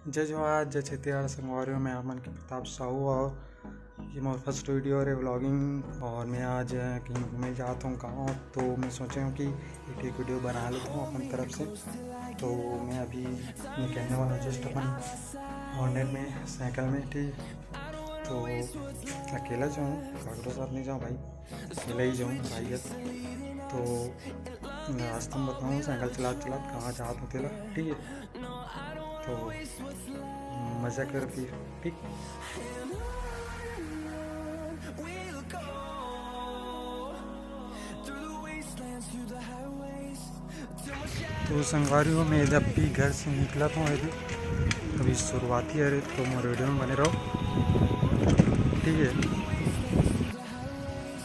जय जवाहर जय छत्तीसगढ़ संगवारियों में अमन के प्रताप साहू और ये मेरा फर्स्ट वीडियो है व्लॉगिंग। और मैं आज कहीं घूमने जाता हूँ गाँव, तो मैं सोचा हूँ कि एक वीडियो बना लेता हूँ अपनी तरफ से। तो मैं अभी मैं कहने वाला जस्ट अपन ऑनलाइन में साइकिल में ठीक, तो अकेला जाऊँ, कागरों साथ नहीं जाऊँ भाई, अकेला ही जाऊँ भाई है। तो रास्ता में बताऊँ साइकिल चला चला कहाँ जाता हूँ तेरा, ठीक है। तो मज़ा कर फिर, ठीक। तो संगवारियों में जब भी घर से निकला था अभी शुरुआती है, तो मैं रेडियो में बने रहो, ठीक है।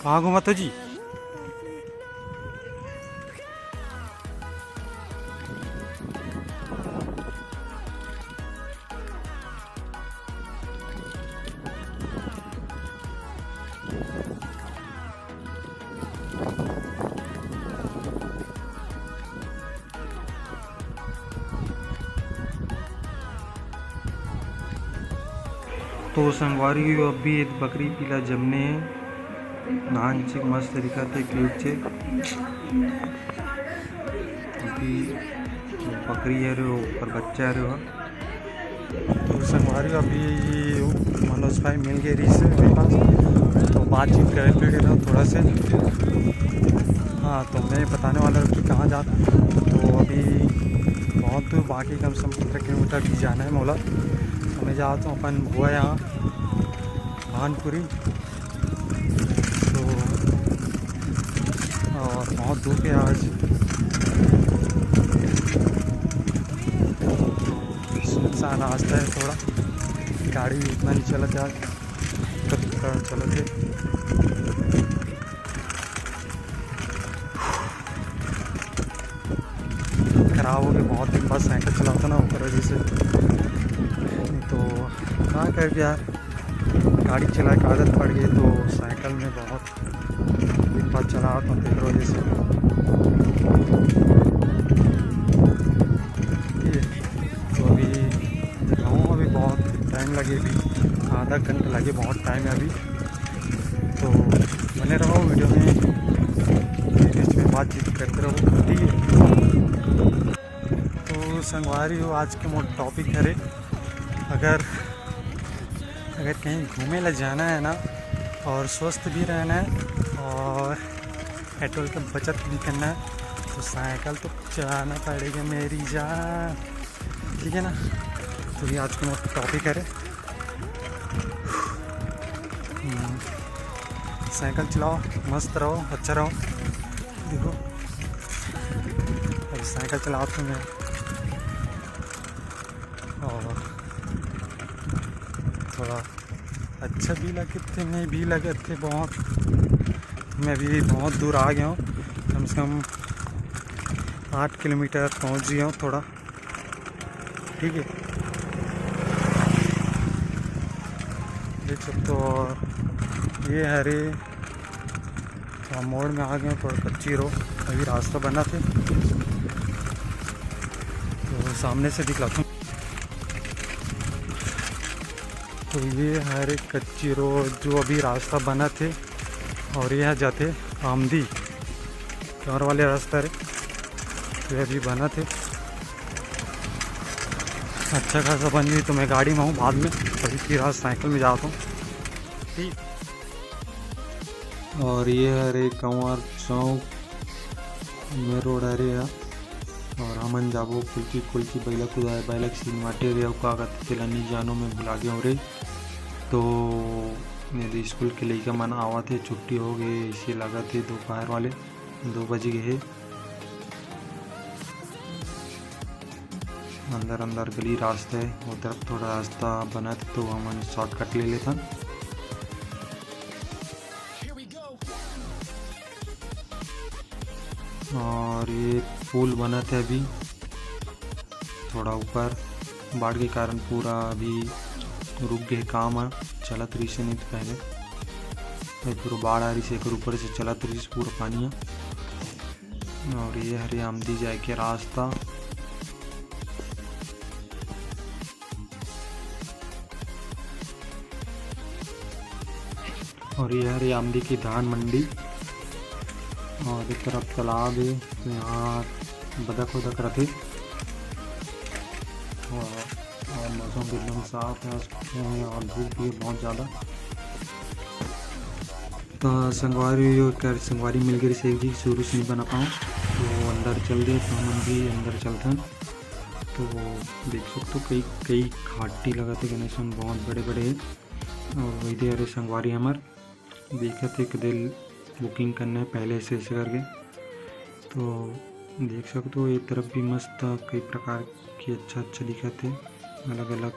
कहाँ घूमा तो जी? तो संगवारी अभी बकरी पीला जमने नहान से मस्त तरीका थे क्यूट से अभी बकरी है रे ऊपर बच्चा है रे। तो संगवारी अभी मनोज भाई मिल गए रही से मेरे पास, तो बातचीत कर रहा थोड़ा से। हाँ, तो मैं बताने वाला हूँ कि कहाँ जाता। तो अभी बहुत दूर, बाकी कम से कम 15 किलोमीटर भी जाना है मोला। तो मैं जाता हूँ अपन हुआ यहाँ भानपुरी, तो और बहुत धूप है आज, सुनसान रास्ता है, थोड़ा गाड़ी इतना नहीं चला था, चलो थे। खराब हो गया, बहुत दिन बाद साइकिल चलाता ना ऊपर वजह से। तो कहाँ कर यार, गाड़ी चला के आदत पड़ गई, तो साइकिल में बहुत दिन बाद चला आता हूँ फिर वजह से। तो अभी जाऊँ, अभी बहुत टाइम लगे, अभी आधा घंटा लगे, बहुत टाइम है अभी। तो बने रहो वीडियो में, बीच में बातचीत करते रहो, ठीक है। तो संगवारी हो, आज के मोट टॉपिक है, अगर कहीं घूमे ला जाना है ना, और स्वस्थ भी रहना है और पेट्रोल का बचत भी करना है, तो साइकिल तो चलाना पड़ेगा मेरी जान, ठीक है ना। तो ये आज का टॉपिक है, साइकिल चलाओ, मस्त रहो, अच्छा रहो। देखो अभी साइकिल चलाता हूँ मैं, और थोड़ा अच्छा भी लगे थे, नहीं भी लगे थे बहुत। मैं भी बहुत दूर आ गया हूँ, कम से कम 8 किलोमीटर पहुँच गया हूँ थोड़ा, ठीक है। देख सकते हो, और ये हरे तो मोड़ में आ गए, थोड़ा कच्ची रोड, अभी रास्ता बना थे, तो सामने से दिखलाता हूँ। तो ये हरे कच्ची रोड जो अभी रास्ता बना थे, और यहाँ जाते आमदी और वाले रास्ता रे, ये अभी बना थे, अच्छा खासा बन गई। तो मैं गाड़ी में हूँ, बाद में अभी फिर आज साइकिल में जाता हूँ, ठीक। और ये हरे कंवर चौक में रोड है रे, और हमन जाबो कुल्ची बैला कुदाए बैला सीन माटे रे, का तेला नहीं जानो मैं भुला गया हूँ रे। तो मेरे स्कूल के लड़का मन आवा थे, छुट्टी हो गए, इसे लगा थे दोपहर वाले 2 बज गए। अंदर गली रास्ता है, उधर थोड़ा रास्ता बना था, तो हमन शॉर्टकट ले लेता। और ये पुल बना था अभी, थोड़ा ऊपर बाढ़ के कारण पूरा अभी रुक गए काम है, चलत रही से नहीं तो पहले तो पूरा बाढ़ आ रही से, एक ऊपर से चलत रही से पूरा पानी है। और ये हरे आमदी जाए के रास्ता, और ये है आमदी की धान मंडी और एक तरफ तालाब है, तो यहाँ बदक उदक रखे और मौसम भी एकदम साफ है और धूप भी है बहुत ज़्यादा। तो संगवारी मिल गई से जी शुरू से नहीं बना पाऊँ तो अंदर चल गए, तो हम भी अंदर चलते हैं। तो देख सकते हो कई घाटी लगाते गणेश बहुत बड़े बड़े हैं और वही दे अरे संगवारी हमारे देखा थे कदल बुकिंग करना है पहले से करके। तो देख सकते हो एक तरफ भी मस्त कई प्रकार की अच्छा दिखा थे, अलग अलग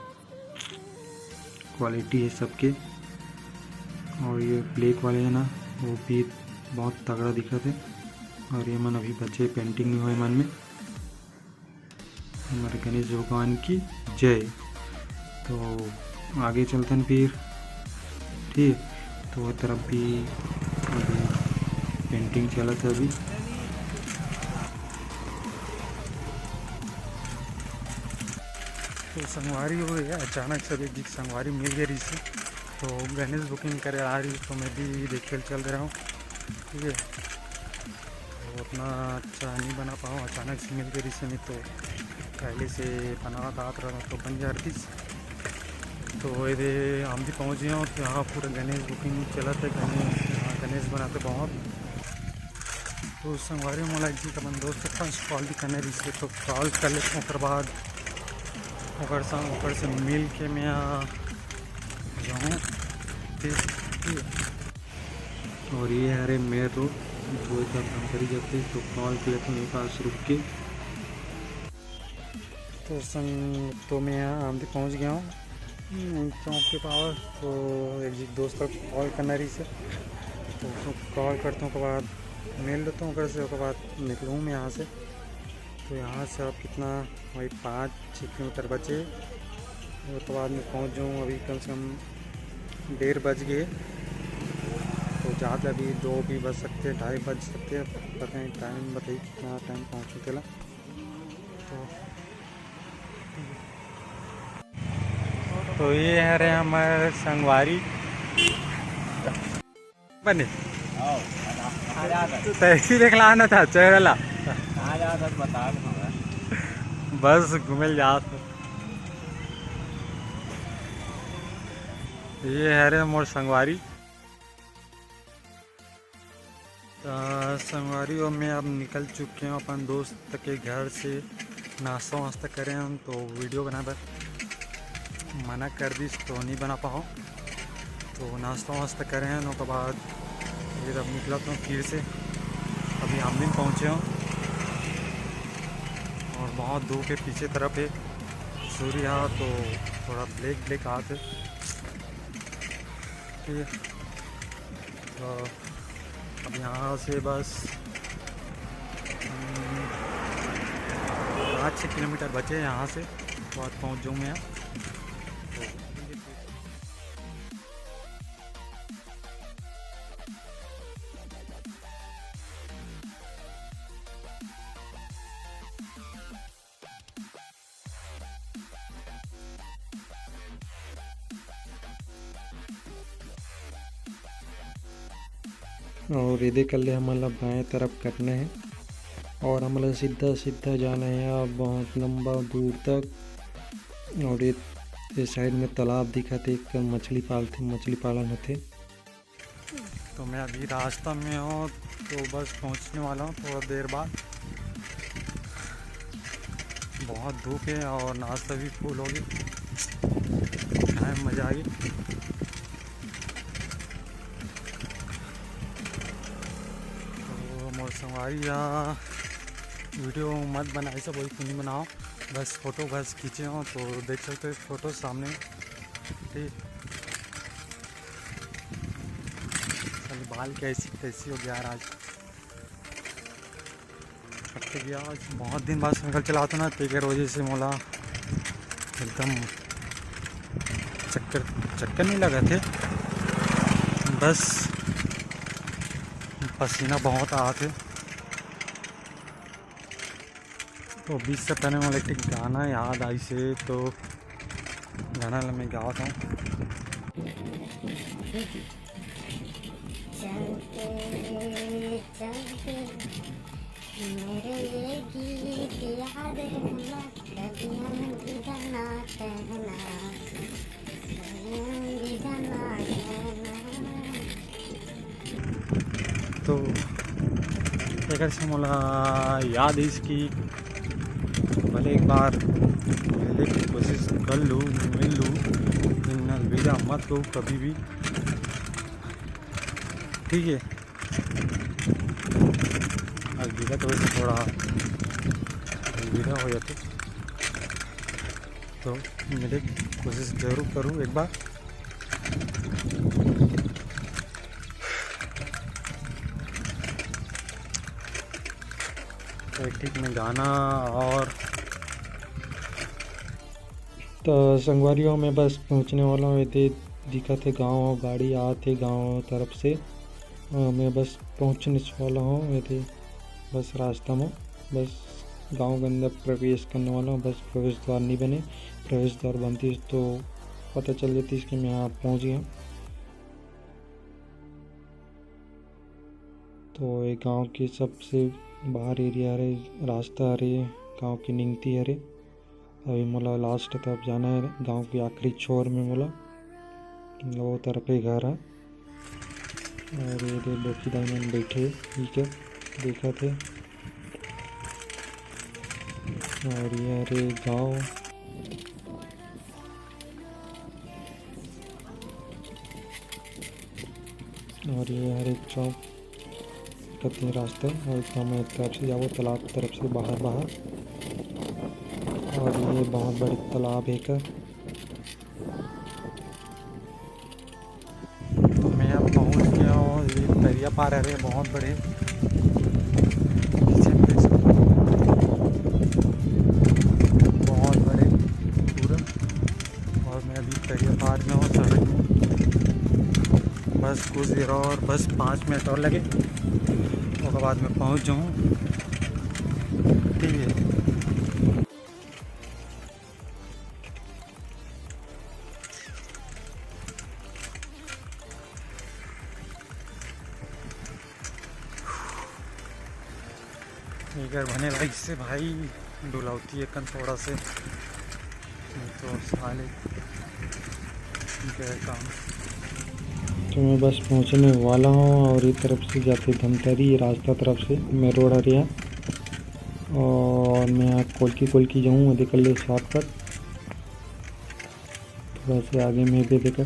क्वालिटी है सबके। और ये ब्लैक वाले है ना वो भी बहुत तगड़ा दिखा थे और ये मन अभी बच्चे पेंटिंग नहीं हुए मन में। हमारे गणेश भगवान की जय। तो आगे चलते हैं फिर, ठीक। तो वो तरफ भी अभी पेंटिंग चला था अभी। तो संगवारी हो गया अचानक से एक संगवारी मिल गई रही से, तो गणेश बुकिंग करे आ रही, तो मैं भी देख कर चल रहा हूँ, ठीक है। तो उतना अच्छा नहीं बना पाऊँ, अचानक से मिल गई से, नहीं तो पहले से बना था तो बन जाती। तो ये हम भी पहुँच गए हूँ, तो यहाँ पूरा गणेश बुकिंग चला था, गणेश बनाते बहुत। तो संगवारी मोला जी का मन दोस्त फर्स्ट कॉल भी करने रही से, तो कॉल कर लेते हैं, बाद ऊपर से मिल के मैं जाऊँ, ठीक। और ये अरे मेरे रोड जो काम करी जाते, तो कॉल किया था मेरे पास रुक के। तो मैं यहाँ आमदी पहुँच गया हूँ चौक के पावर। तो एक दोस्त का कॉल करना रही से, तो उसको कॉल करता हूँ, के बाद मिल लेता हूँ, से उसके बाद निकलूँ मैं यहाँ से। तो यहाँ से अब कितना वही 5-6 किलोमीटर बचे, उसके बाद मैं पहुँच जाऊँ। अभी कम से कम 1:30 बज गए, तो ज़्यादा अभी 2 भी बज सकते हैं, 2:30 बज सकते हैं, पता नहीं टाइम बताइए कितना टाइम पहुँचने के लिए। तो ये है रे हमारे संगवारी बने तैसी देखला आना था चेहरा बता बस घूमे जा। ये है रे मोर संगवारी संगवारी और मैं अब निकल चुके हैं अपन दोस्त के घर से, नाश्ता वास्ता करें हम। तो वीडियो बना पर मना कर दी तो नहीं बना पाओ, तो नाश्ता वास्ता करें हैं। उसके बाद फिर अब निकला तो फिर से अभी हम दिन पहुँचे हूँ और बहुत धूप के पीछे तरफ है सूर्य, तो थोड़ा ब्लैक हाथ है, ठीक है। तो अब यहाँ से बस 5-6 किलोमीटर बचे यहाँ से, बहुत पहुँच जाऊँ मैं। और ये कर ले हमारा बाएं तरफ करना है और हमारा सीधा जाना है बहुत लंबा दूर तक। और ये साइड में तालाब दिखाते, एक मछली पालन होते। तो मैं अभी रास्ता में हूँ, तो बस पहुँचने वाला हूँ थोड़ा देर बाद। बहुत धूप है और नाश्ता भी फुल होगी, टाइम मज़ा आई। मोर संगवारी वीडियो मत बनाए, सब वही क्यों नहीं बनाओ, बस फ़ोटो बस खींचे हो, तो देख सकते हो फ़ोटो सामने, ठीक। बाल कैसी हो गया आज, कट गया आज, बहुत दिन बाद साइकिल चलाता ना, तो एक वजह से मोला एकदम चक्कर नहीं लगा थे, बस पसीना बहुत आ थे। तो बीच से पहले मुझे एक गाना याद आई से, तो गाना मैं गाता हूँ। चलते चलते मेरे ये गीत याद रहना, कभी अलविदा ना कहना, अलविदा ना कहना। तो अगर से मला याद है इसकी, भले एक बार मिलने की कोशिश कर लूँ, मिल लूँ, लेकिन अलविदा मत लो कभी भी, ठीक है। अलविदा तो वैसे थोड़ा अलविदा हो जाते, तो मिलने की कोशिश ज़रूर करूँ एक बार। तो ठीक में गाना और तो संगवारियों में बस पहुंचने वाला हूँ। ये दिखा थे गाँव, गाड़ी आते गाँव तरफ से, मैं बस पहुंचने वाला हूँ। ये बस रास्ता में बस गांव के अंदर प्रवेश करने वाला हूँ। बस प्रवेश द्वार नहीं बने, प्रवेश द्वार बनती तो पता चल जाती इसके मैं यहाँ पहुँच गया। तो ये गांव के सबसे बाहर एरिया है, रास्ता है गांव की निंगती है। अभी मोला लास्ट तरफ जाना है, गांव के आखिरी छोर में मोला वो तरफ ही घर है। और ये डोकी दाई बैठे ठीक है देखा थे। और ये अरे गाँव, और ये हर एक चौक कतनी रास्ता, और सामने तरफ से जाओ तालाब तरफ से बाहर। और ये बहुत बड़ी तालाब है का। तो मैं अब पहुंच गया हूँ, ये दरिया पार है बहुत बड़े, बहुत बड़े पूरा। और मैं अभी दरिया पार में हूँ सड़क में, बस कुछ देर और, बस 5 मिनट और लगे, उसके बाद मैं पहुँच जाऊँ, ठीक है। घर बने लाइक से भाई डुलावती है कन थोड़ा से, तो साले काम। तो मैं बस पहुंचने वाला हूँ, और इस तरफ से जाते धमतरी रास्ता तरफ से मैं रोड आ रहा, और मैं यहाँ कोलकी जाऊँ देख ले शॉर्टकट, थोड़ा से आगे में भी देकर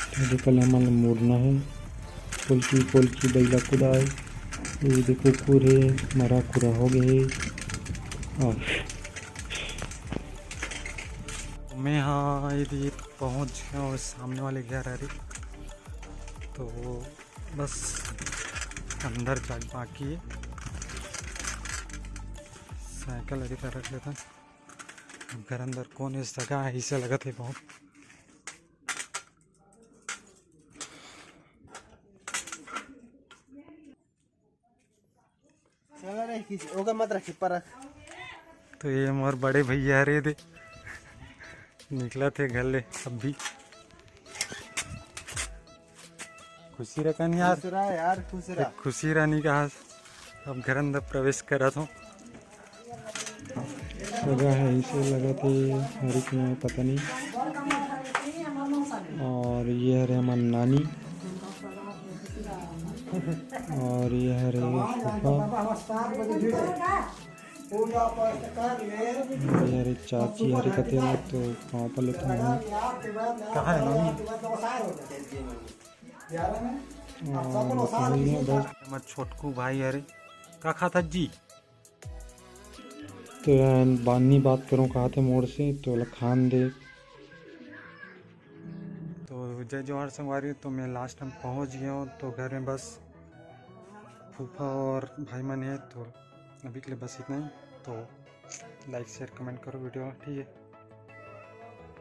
तो देख ले हमारा मुड़ना है। कोलकी बैला कुदा है, ये देखो कुरे मरा कुरा हो गए। और मैं यहाँ यदि पहुँच गया और सामने वाले घर आ रही, तो बस अंदर जा बाकी है। साइकिल अभी कर रख लेता, घर अंदर कौन इस जगह है, इसे लगा थे बहुत। मत रखी पर। तो ये हमारे बड़े भैया रहे थे, निकला थे घर ले। अब भी खुशी रखा नहीं यार, खुशी रानी का अब घर अंदर प्रवेश करा था। जगह है इसे लगा थे हरी के पता नहीं। और ये है हमारी नानी, और ये है यार चाची हरी कते तो कहाँ पर लेते हैं, कहाँ है नानी? बस छोटकू भाई अरे का खाता जी। तो यार बानी बात करूँ कहा थे मोड़ से, तो खान दे। तो जय जवाहर संगवारी, तो मैं लास्ट टाइम पहुँच गया हूँ। तो घर में बस फूफा और भाई मन है, तो अभी के लिए बस इतना ही। तो लाइक शेयर कमेंट करो वीडियो, ठीक है।